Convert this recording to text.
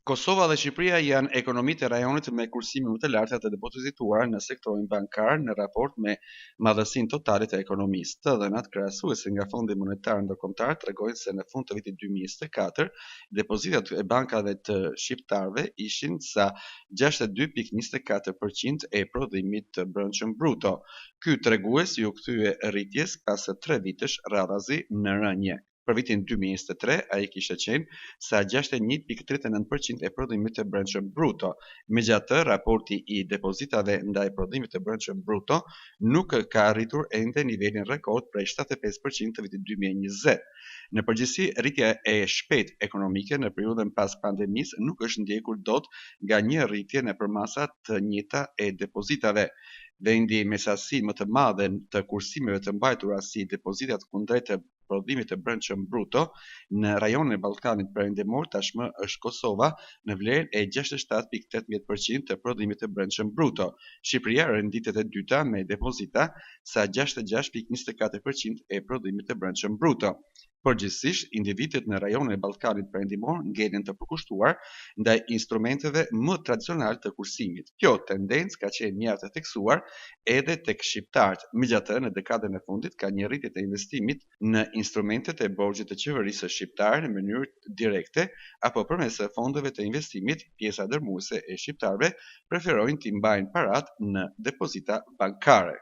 Kosova dhe Shqipëria janë ekonomitë e rajonit me kursime më të larta të depozituara në sektorin bankar në raport me madhësinë totale të ekonomisë. Të dhënat krahasuese nga Fondi Monetar Ndërkombëtar tregojnë se në fund të vitit 2024, depozitat e bankave të shqiptarëve ishin sa 62.24% e prodhimit të brendshëm bruto. Ky tregues ju kthye rritjes pas 3 vitesh radhazi në rënje. Për vitin 2023, ai kishte qenë sa 61.39% e prodhimit të brendshëm bruto. Megjithatë, raporti i depozitave ndaj prodhimit të brendshëm bruto nuk ka arritur ende nivelin rekord prej 75% të vitit 2020. Në përgjithësi, rritja e shpejtë ekonomike në periudhën pas pandemisë nuk është ndjekur dot nga një rritje në përmasa të njëjta e depozitave. Vendi me sasi më të madhe të kursimeve të mbajtura si depozitat kundrejt të prodhimit të brendshëm bruto në rajonin e Ballkanit Perëndimor tashmë është Kosova në vlerën e 67.18% të prodhimit të brendshëm bruto. Shqipëria renditet e dyta me depozita sa 66.24% e prodhimit të brendshëm bruto. Përgjithsisht, individët në rajonin e Ballkanit Perëndimor ngelen të përkushtuar ndaj instrumenteve më tradicionale të kursimit. Kjo tendencë ka qenë mjaft e theksuar edhe tek shqiptarët. Megjithatë, në dekadën e fundit ka një rritje të investimit në instrumentet e borxhit të qeverisë shqiptare në mënyrë direkte apo përmes fondeve të investimit. Pjesa dërmuese e shqiptarëve preferojnë të mbajnë paratë në depozita bankare.